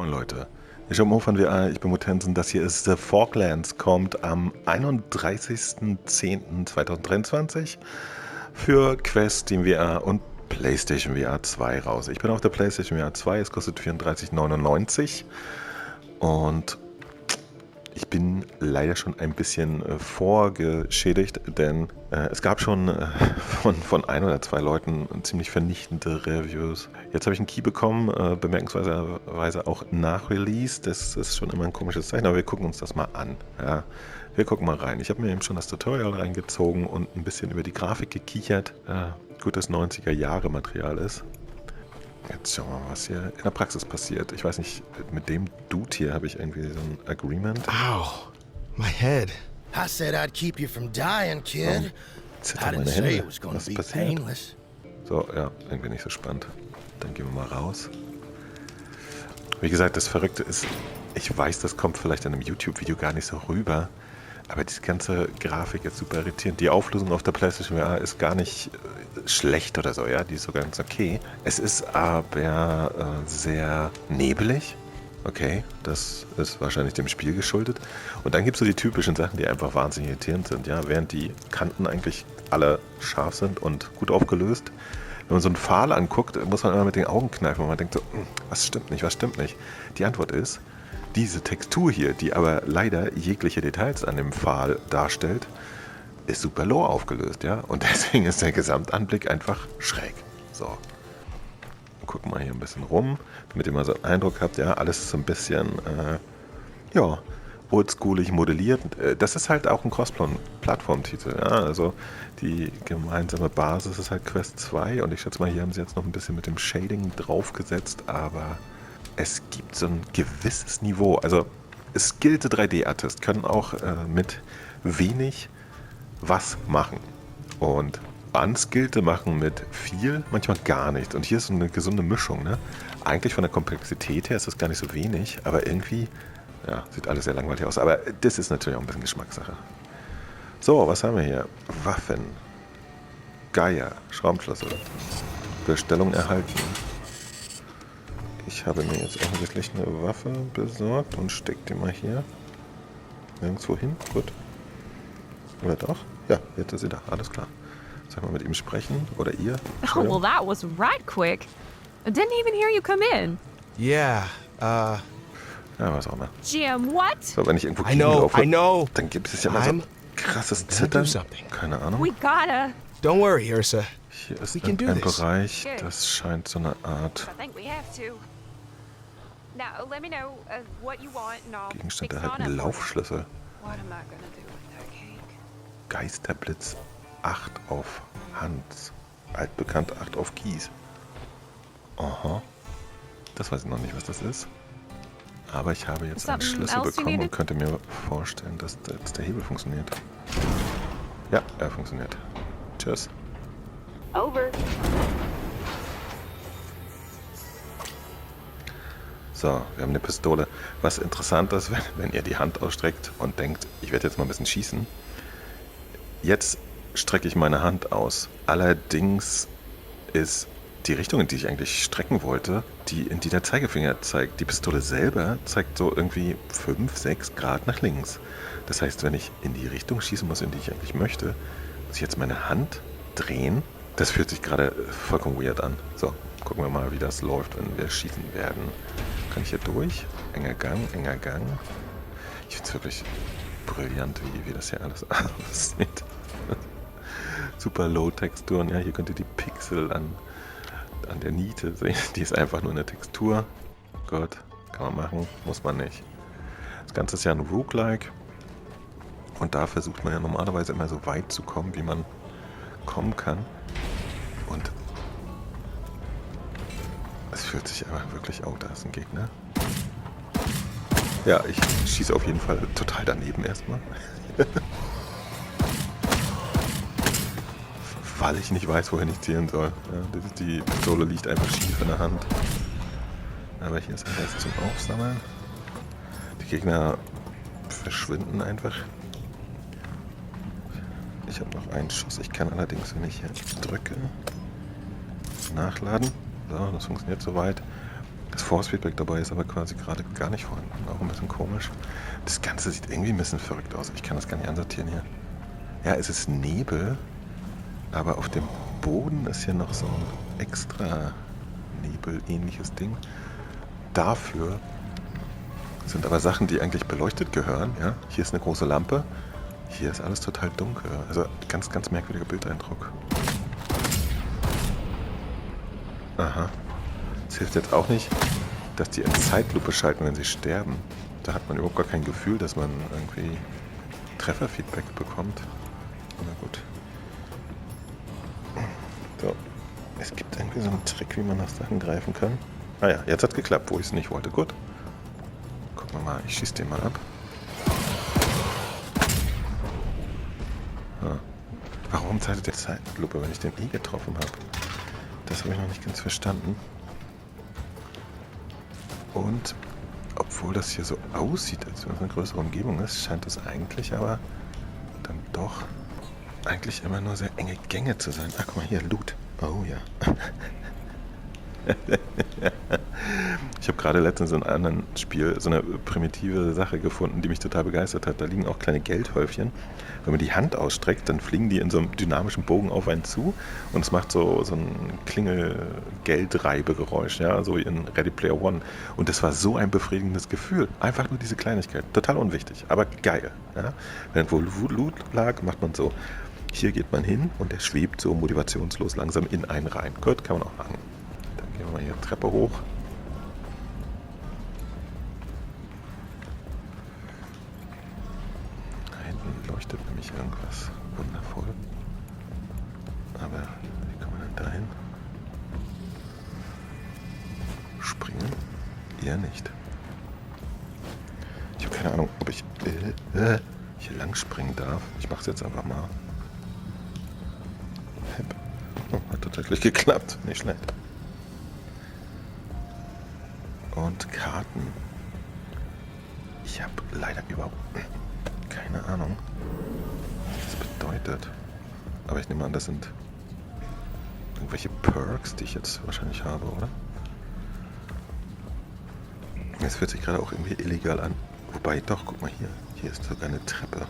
Moin Leute, ich bin Mo von VR, ich bin Mutensen, das hier ist The Falklands, kommt am 31.10.2023 für Quest, Steam VR und PlayStation VR 2 raus. Ich bin auf der PlayStation VR 2, es kostet 34,99 und ich bin leider schon ein bisschen vorgeschädigt, denn es gab schon von ein oder zwei Leuten ziemlich vernichtende Reviews. Jetzt habe ich einen Key bekommen, bemerkenswerterweise auch nach Release. Das ist schon immer ein komisches Zeichen, aber wir gucken uns das mal an. Ja, wir gucken mal rein. Ich habe mir eben schon das Tutorial reingezogen und ein bisschen über die Grafik gekichert. Gut, dass 90er-Jahre-Material ist. Jetzt schauen wir mal, was hier in der Praxis passiert. Ich weiß nicht, mit dem Dude hier habe ich irgendwie so ein Agreement. Ow, my head. I said I'd keep you from dying, kid. I Zittern didn't meine say Hände. it was gonna Was be passiert? painless. So, ja, irgendwie nicht so spannend. Dann gehen wir mal raus. Wie gesagt, das Verrückte ist, ich weiß, das kommt vielleicht in einem YouTube-Video gar nicht so rüber, aber diese ganze Grafik ist super irritierend. Die Auflösung auf der PlayStation VR ist gar nicht schlecht oder so, ja, die ist sogar ganz okay. Es ist aber sehr nebelig. Okay, das ist wahrscheinlich dem Spiel geschuldet. Und dann gibt es so die typischen Sachen, die einfach wahnsinnig irritierend sind, ja, während die Kanten eigentlich alle scharf sind und gut aufgelöst. Wenn man so einen Pfahl anguckt, muss man immer mit den Augen kneifen und man denkt so, was stimmt nicht, was stimmt nicht? Die Antwort ist, diese Textur hier, die aber leider jegliche Details an dem Pfahl darstellt, ist super low aufgelöst, ja. Und deswegen ist der Gesamtanblick einfach schräg. So. Gucken wir hier ein bisschen rum, damit ihr mal so einen Eindruck habt, ja, alles ist so ein bisschen, ja, oldschoolig modelliert. Das ist halt auch ein Cross-Plattform-Titel, ja. Also die gemeinsame Basis ist halt Quest 2 und ich schätze mal, hier haben sie jetzt noch ein bisschen mit dem Shading draufgesetzt, aber es gibt so ein gewisses Niveau. Also skillte 3D-Artists können auch mit wenig was machen. Und unskillte machen mit viel, manchmal gar nichts. Und hier ist so eine gesunde Mischung. Ne? Eigentlich von der Komplexität her ist das gar nicht so wenig, aber irgendwie, ja, sieht alles sehr langweilig aus. Aber das ist natürlich auch ein bisschen Geschmackssache. So, was haben wir hier? Waffen. Geier. Schraubenschlüssel. Bestellung erhalten. Ich habe mir jetzt offensichtlich eine Waffe besorgt und stecke die mal hier nirgendwo hin. Gut. Oder doch? Ja, jetzt ist sie da. Alles klar. Sag mal mit ihm sprechen. Oder ihr. Oh, well, that was right quick. I didn't even hear you come in. Yeah, Ja, was auch immer. Jim, what? So, wenn ich irgendwo I know. dann gibt es ja mal so I'm krasses gonna do Zittern. something. Keine Ahnung. We gotta. Don't worry, Ursa. Hier ist We can do ein this. Bereich, Okay. das scheint so eine Art I think we have to. Now, let me know what you want and I'll Gegenstand fix it erhalten. on up for you. Laufschlüssel. What am I gonna do with that cake? Geisterblitz 8 auf Hand. Altbekannt 8 auf Kies. Aha. Das weiß ich noch nicht, was das ist. Aber ich habe jetzt einen Something Schlüssel else you bekommen und needed? könnte mir vorstellen, dass jetzt der Hebel funktioniert. Ja, er funktioniert. Tschüss. Over. So, wir haben eine Pistole. Was interessant ist, wenn ihr die Hand ausstreckt und denkt, ich werde jetzt mal ein bisschen schießen. Jetzt strecke ich meine Hand aus. Allerdings ist die Richtung, in die ich eigentlich strecken wollte, in die der Zeigefinger zeigt. Die Pistole selber zeigt so irgendwie 5, 6 Grad nach links. Das heißt, wenn ich in die Richtung schießen muss, in die ich eigentlich möchte, muss ich jetzt meine Hand drehen. Das fühlt sich gerade vollkommen weird an. So, gucken wir mal, wie das läuft, wenn wir schießen werden. Kann ich hier durch? Enger Gang, enger Gang. Ich finde es wirklich brillant, wie das hier alles aussieht. Super Low-Texturen. Ja, hier könnt ihr die Pixel an der Niete sehen. Die ist einfach nur eine Textur. Gott, kann man machen, muss man nicht. Das Ganze ist ja ein Roguelike. Und da versucht man ja normalerweise immer so weit zu kommen, wie man kommen kann. Und es fühlt sich aber wirklich, oh, da ist ein Gegner. Ja, ich schieße auf jeden Fall total daneben erstmal. Weil ich nicht weiß, wohin ich zielen soll. Ja, die Pistole liegt einfach schief in der Hand. Aber hier ist etwas zum Aufsammeln. Die Gegner verschwinden einfach. Ich habe noch einen Schuss. Ich kann allerdings, wenn ich hier drücke, nachladen. So, das funktioniert soweit. Das Force-Feedback dabei ist aber quasi gerade gar nicht vorhanden. Auch ein bisschen komisch. Das Ganze sieht irgendwie ein bisschen verrückt aus. Ich kann das gar nicht ansortieren hier. Ja, es ist Nebel, aber auf dem Boden ist hier noch so ein extra Nebel-ähnliches Ding. Dafür sind aber Sachen, die eigentlich beleuchtet gehören. Ja? Hier ist eine große Lampe. Hier ist alles total dunkel. Also ganz, ganz merkwürdiger Bildeindruck. Aha. Es hilft jetzt auch nicht, dass die in Zeitlupe schalten, wenn sie sterben. Da hat man überhaupt gar kein Gefühl, dass man irgendwie Trefferfeedback bekommt. Na gut. So. Es gibt irgendwie so einen Trick, wie man nach Sachen greifen kann. Ah ja, jetzt hat es geklappt, wo ich es nicht wollte. Gut. Gucken wir mal, ich schieße den mal ab. Ah. Warum zeitet der Zeitlupe, wenn ich den eh getroffen habe? Das habe ich noch nicht ganz verstanden. Und obwohl das hier so aussieht, als wenn es eine größere Umgebung ist, scheint es eigentlich aber dann doch eigentlich immer nur sehr enge Gänge zu sein. Ach, guck mal hier, Loot. Oh ja. Ich habe gerade letztens in einem anderen Spiel so eine primitive Sache gefunden, die mich total begeistert hat. Da liegen auch kleine Geldhäufchen. Wenn man die Hand ausstreckt, dann fliegen die in so einem dynamischen Bogen auf einen zu und es macht so ein Klingel-Geldreibegeräusch, ja, so in Ready Player One. Und das war so ein befriedigendes Gefühl. Einfach nur diese Kleinigkeit. Total unwichtig, aber geil. Ja? Wenn wo Loot lag, macht man so. Hier geht man hin und der schwebt so motivationslos langsam in einen rein. Gut, kann man auch machen. Dann gehen wir mal hier Treppe hoch. Da hinten leuchtet nämlich irgendwas wundervoll. Aber wie kommen wir denn da hin? Springen? Eher nicht. Ich habe keine Ahnung, ob ich hier lang springen darf. Ich mache es jetzt einfach mal. Oh, hat tatsächlich geklappt. Nicht schlecht. Und Karten. Ich habe leider überhaupt keine Ahnung, was das bedeutet. Aber ich nehme an, das sind irgendwelche Perks, die ich jetzt wahrscheinlich habe, oder? Es fühlt sich gerade auch irgendwie illegal an. Wobei, doch, guck mal hier. Hier ist sogar eine Treppe.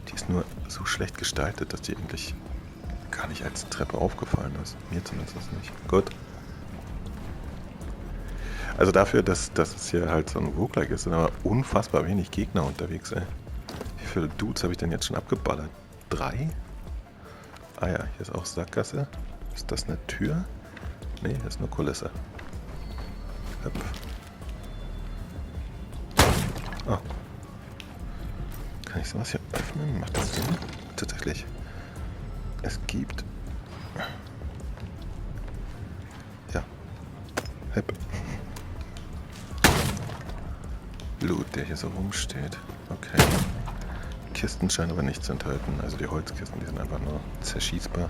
Die ist nur so schlecht gestaltet, dass die eigentlich gar nicht als Treppe aufgefallen ist. Mir zumindest nicht. Gut. Also dafür, dass es hier halt so ein Roguelike ist, sind aber unfassbar wenig Gegner unterwegs, ey. Wie viele Dudes habe ich denn jetzt schon abgeballert? 3? Ah ja, hier ist auch Sackgasse. Ist das eine Tür? Nee, das ist nur Kulisse. Hopp. Oh. Kann ich sowas hier öffnen? Macht das Sinn? Tatsächlich. Es gibt... Ja. Hepp. Loot, der hier so rumsteht. Okay. Kisten scheinen aber nicht zu enthalten. Also die Holzkisten, die sind einfach nur zerschießbar.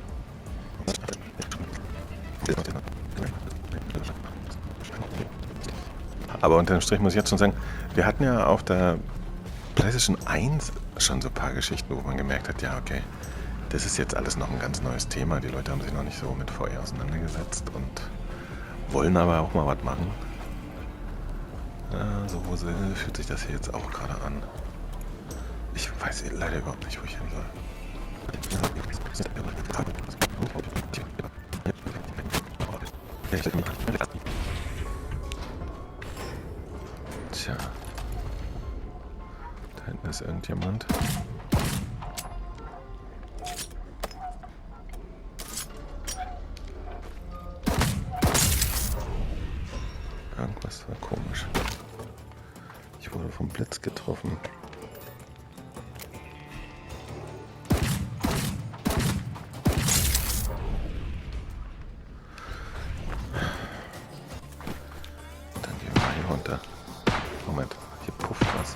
Aber unterm Strich muss ich jetzt schon sagen, wir hatten ja auf der PlayStation 1 schon so ein paar Geschichten, wo man gemerkt hat, ja okay, das ist jetzt alles noch ein ganz neues Thema. Die Leute haben sich noch nicht so mit VR auseinandergesetzt und wollen aber auch mal was machen. So fühlt sich das hier jetzt auch gerade an. Ich weiß leider überhaupt nicht, wo ich hin soll. Tja. Da hinten ist irgendjemand. Irgendwas war komisch. Ich wurde vom Blitz getroffen. Dann gehen wir mal hier runter. Moment, hier pufft was.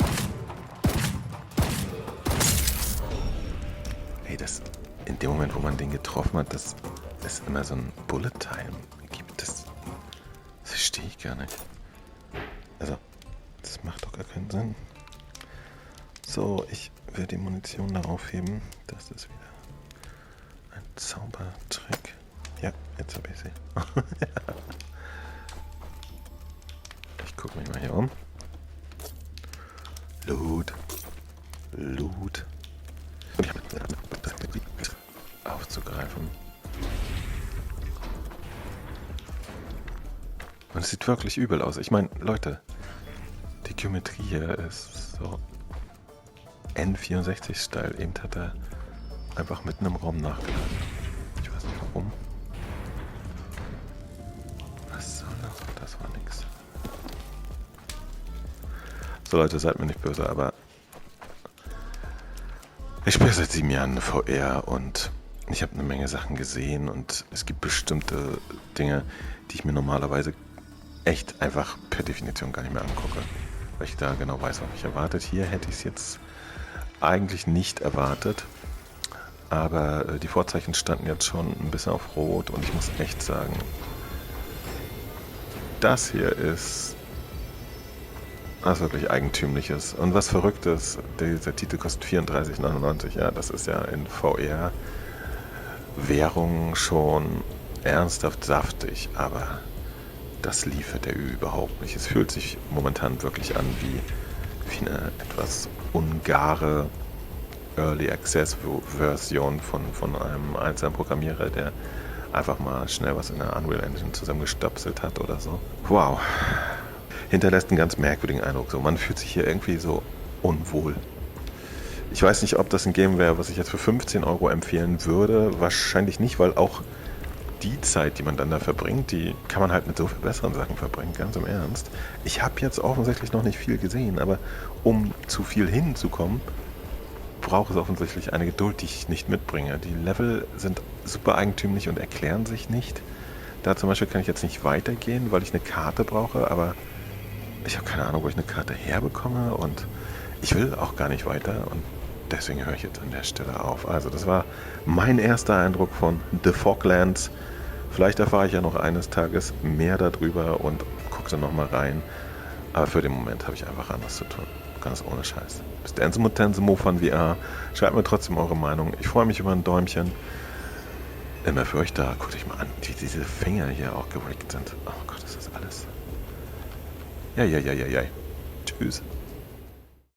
Hey, das in dem Moment, wo man den getroffen hat, das ist immer so ein Bullet Time. Gibt es? Das verstehe ich gar nicht. Also, das macht doch gar keinen Sinn. So, ich werde die Munition da aufheben. Das ist wieder ein Zaubertrick. Ja, jetzt habe ich sie. Loot aufzugreifen. Und es sieht wirklich übel aus. Ich meine, Leute, die Geometrie hier ist so N64-Style. Eben hat er einfach mitten im Raum nachgeladen. Ich weiß nicht warum. Was soll das? Das war nix. So Leute, seid mir nicht böse, aber ich spiele seit 7 Jahren VR und ich habe eine Menge Sachen gesehen und es gibt bestimmte Dinge, die ich mir normalerweise echt einfach per Definition gar nicht mehr angucke, weil ich da genau weiß, was mich erwartet. Hier hätte ich es jetzt eigentlich nicht erwartet, aber die Vorzeichen standen jetzt schon ein bisschen auf Rot und ich muss echt sagen, das hier ist was wirklich Eigentümliches und was Verrücktes. Dieser Titel kostet 34,99, ja, das ist ja in VR-Währung schon ernsthaft saftig, aber das liefert der überhaupt nicht. Es fühlt sich momentan wirklich an wie eine etwas ungare Early Access Version von einem einzelnen Programmierer, der einfach mal schnell was in der Unreal Engine zusammengestopselt hat oder so. Wow. Hinterlässt einen ganz merkwürdigen Eindruck. So, man fühlt sich hier irgendwie so unwohl. Ich weiß nicht, ob das ein Game wäre, was ich jetzt für 15 € empfehlen würde. Wahrscheinlich nicht, weil auch die Zeit, die man dann da verbringt, die kann man halt mit so viel besseren Sachen verbringen, ganz im Ernst. Ich habe jetzt offensichtlich noch nicht viel gesehen, aber um zu viel hinzukommen, braucht es offensichtlich eine Geduld, die ich nicht mitbringe. Die Level sind super eigentümlich und erklären sich nicht. Da zum Beispiel kann ich jetzt nicht weitergehen, weil ich eine Karte brauche, aber ich habe keine Ahnung, wo ich eine Karte herbekomme und ich will auch gar nicht weiter und deswegen höre ich jetzt an der Stelle auf. Also das war mein erster Eindruck von The Foglands. Vielleicht erfahre ich ja noch eines Tages mehr darüber und gucke dann nochmal rein. Aber für den Moment habe ich einfach anderes zu tun. Ganz ohne Scheiß. Bis der Ensimo von VR. Schreibt mir trotzdem eure Meinung. Ich freue mich über ein Däumchen. Immer für euch da. Guckt euch mal an, wie diese Finger hier auch gerickt sind. Oh Gott, ist das alles. Ja. Tschüss.